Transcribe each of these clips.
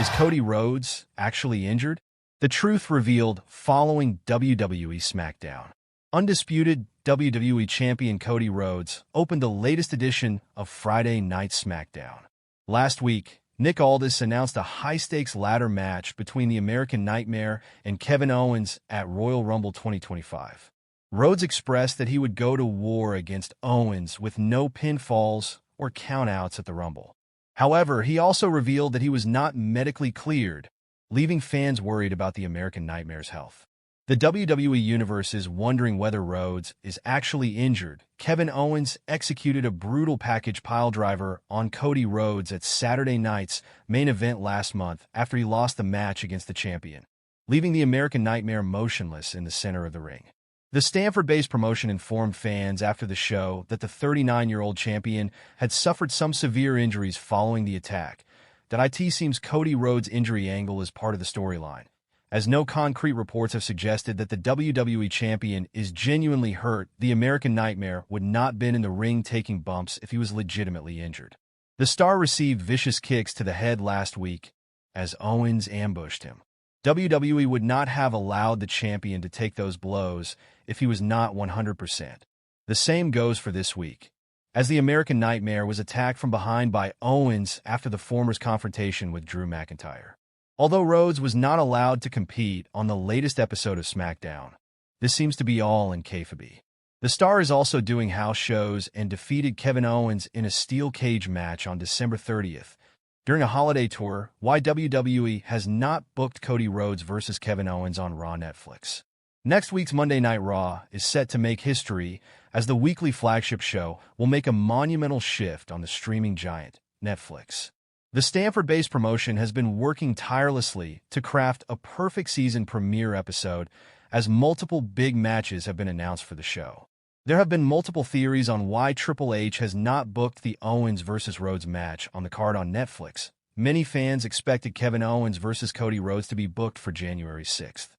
Is Cody Rhodes actually injured? The truth revealed following WWE SmackDown. Undisputed WWE Champion Cody Rhodes opened the latest edition of Friday Night SmackDown. Last week, Nick Aldis announced a high-stakes ladder match between the American Nightmare and Kevin Owens at Royal Rumble 2025. Rhodes expressed that he would go to war against Owens with no pinfalls or countouts at the Rumble. However, he also revealed that he was not medically cleared, leaving fans worried about the American Nightmare's health. The WWE Universe is wondering whether Rhodes is actually injured. Kevin Owens executed a brutal package piledriver on Cody Rhodes at Saturday night's main event last month after he lost the match against the champion, leaving the American Nightmare motionless in the center of the ring. The Stanford-based promotion informed fans after the show that the 39-year-old champion had suffered some severe injuries following the attack. That it seems Cody Rhodes' injury angle is part of the storyline, as no concrete reports have suggested that the WWE Champion is genuinely hurt. The American Nightmare would not been in the ring taking bumps if he was legitimately injured. The star received vicious kicks to the head last week as Owens ambushed him. WWE would not have allowed the champion to take those blows if he was not 100%. The same goes for this week, as the American Nightmare was attacked from behind by Owens after the former's confrontation with Drew McIntyre. Although Rhodes was not allowed to compete on the latest episode of SmackDown, this seems to be all in kayfabe. The star is also doing house shows and defeated Kevin Owens in a steel cage match on December 30th. During a holiday tour, why WWE has not booked Cody Rhodes versus Kevin Owens on Raw Netflix. Next week's Monday Night Raw is set to make history as the weekly flagship show will make a monumental shift on the streaming giant, Netflix. The Stanford-based promotion has been working tirelessly to craft a perfect season premiere episode as multiple big matches have been announced for the show. There have been multiple theories on why Triple H has not booked the Owens vs. Rhodes match on the card on Netflix. Many fans expected Kevin Owens vs. Cody Rhodes to be booked for January 6th.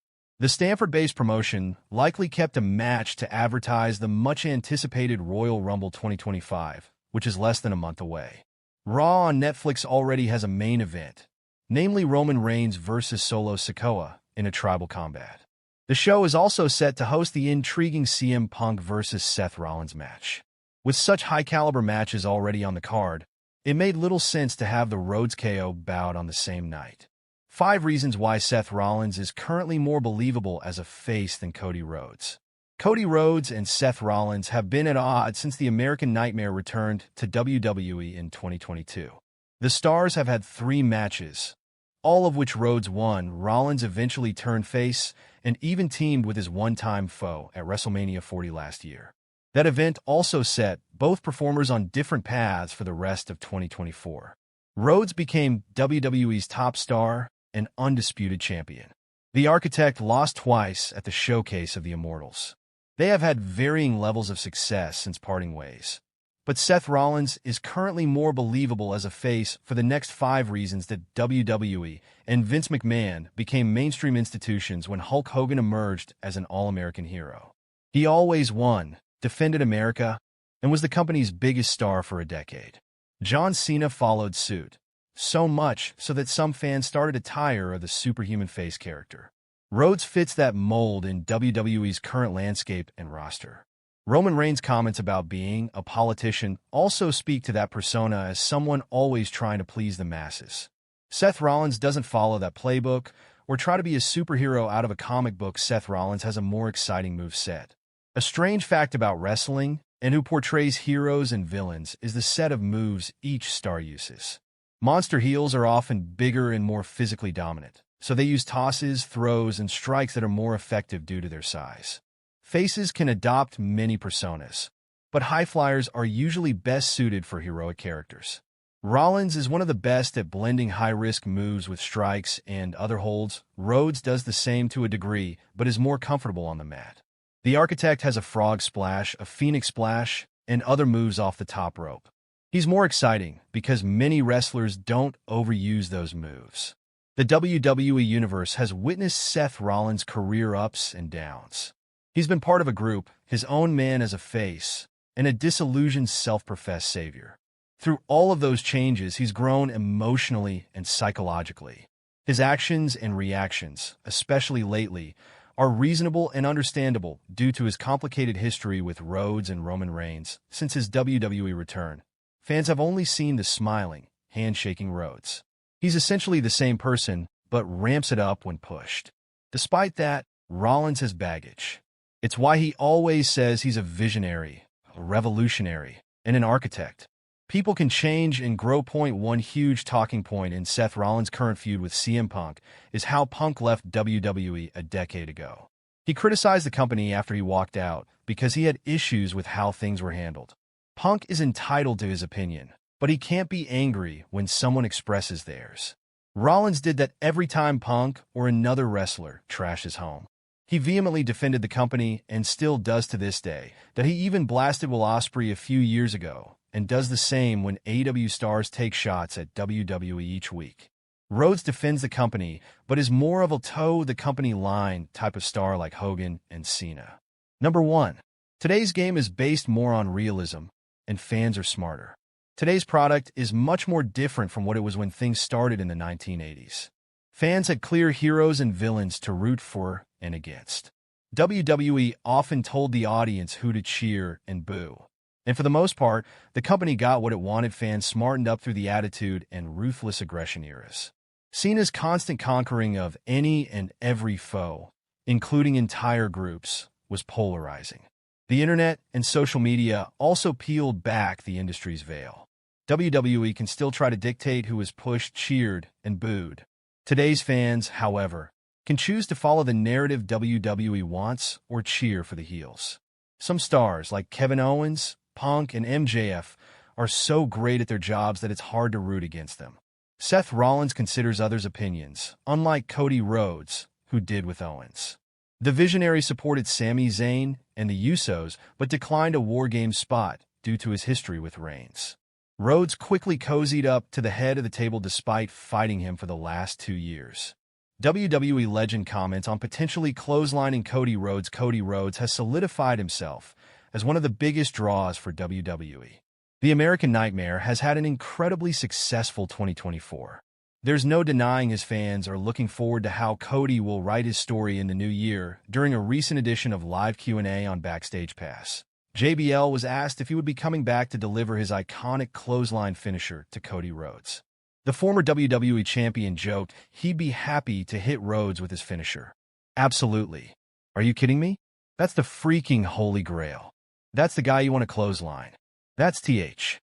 The Stanford-based promotion likely kept a match to advertise the much-anticipated Royal Rumble 2025, which is less than a month away. Raw on Netflix already has a main event, namely Roman Reigns vs. Solo Sikoa in a tribal combat. The show is also set to host the intriguing CM Punk vs. Seth Rollins match. With such high-caliber matches already on the card, it made little sense to have the Rhodes KO bout on the same night. 5 reasons why Seth Rollins is currently more believable as a face than Cody Rhodes. Cody Rhodes and Seth Rollins have been at odds since the American Nightmare returned to WWE in 2022. The stars have had 3 matches, all of which Rhodes won. Rollins eventually turned face and even teamed with his one-time foe at WrestleMania 40 last year. That event also set both performers on different paths for the rest of 2024. Rhodes became WWE's top star and undisputed champion. The Architect lost twice at the Showcase of the Immortals. They have had varying levels of success since parting ways. But Seth Rollins is currently more believable as a face for the next 5 reasons that WWE and Vince McMahon became mainstream institutions when Hulk Hogan emerged as an all-American hero. He always won, defended America, and was the company's biggest star for a decade. John Cena followed suit, so much so that some fans started to tire of the superhuman face character. Rhodes fits that mold in WWE's current landscape and roster. Roman Reigns' comments about being a politician also speak to that persona as someone always trying to please the masses. Seth Rollins doesn't follow that playbook or try to be a superhero out of a comic book. Seth Rollins has a more exciting moveset. A strange fact about wrestling and who portrays heroes and villains is the set of moves each star uses. Monster heels are often bigger and more physically dominant, so they use tosses, throws, and strikes that are more effective due to their size. Faces can adopt many personas, but high flyers are usually best suited for heroic characters. Rollins is one of the best at blending high-risk moves with strikes and other holds. Rhodes does the same to a degree, but is more comfortable on the mat. The Architect has a frog splash, a phoenix splash, and other moves off the top rope. He's more exciting because many wrestlers don't overuse those moves. The WWE Universe has witnessed Seth Rollins' career ups and downs. He's been part of a group, his own man as a face, and a disillusioned self-professed savior. Through all of those changes, he's grown emotionally and psychologically. His actions and reactions, especially lately, are reasonable and understandable due to his complicated history with Rhodes and Roman Reigns. Since his WWE return, fans have only seen the smiling, handshaking Rhodes. He's essentially the same person, but ramps it up when pushed. Despite that, Rollins has baggage. It's why he always says he's a visionary, a revolutionary, and an architect. People can change and grow. One huge talking point in Seth Rollins' current feud with CM Punk is how Punk left WWE a decade ago. He criticized the company after he walked out because he had issues with how things were handled. Punk is entitled to his opinion, but he can't be angry when someone expresses theirs. Rollins did that every time Punk or another wrestler trashed his home. He vehemently defended the company and still does to this day. That he even blasted Will Ospreay a few years ago and does the same when AEW stars take shots at WWE each week. Rhodes defends the company, but is more of a toe-the-company-line type of star like Hogan and Cena. Number 1. Today's game is based more on realism, and fans are smarter. Today's product is much more different from what it was when things started in the 1980s. Fans had clear heroes and villains to root for and against. WWE often told the audience who to cheer and boo. And for the most part, the company got what it wanted. Fans smartened up through the attitude and ruthless aggression eras. Cena's constant conquering of any and every foe, including entire groups, was polarizing. The internet and social media also peeled back the industry's veil. WWE can still try to dictate who is pushed, cheered, and booed. Today's fans, however, can choose to follow the narrative WWE wants or cheer for the heels. Some stars like Kevin Owens, Punk, and MJF are so great at their jobs that it's hard to root against them. Seth Rollins considers others' opinions, unlike Cody Rhodes, who did with Owens. The Visionary supported Sami Zayn and the Usos, but declined a War Games spot due to his history with Reigns. Rhodes quickly cozied up to the head of the table despite fighting him for the last 2 years. WWE legend comments on potentially clotheslining Cody Rhodes. Cody Rhodes has solidified himself as one of the biggest draws for WWE. The American Nightmare has had an incredibly successful 2024. There's no denying his fans are looking forward to how Cody will write his story in the new year. During a recent edition of Live Q&A on Backstage Pass, JBL was asked if he would be coming back to deliver his iconic clothesline finisher to Cody Rhodes. The former WWE Champion joked he'd be happy to hit Rhodes with his finisher. Absolutely. Are you kidding me? That's the freaking holy grail. That's the guy you want to clothesline. That's TH.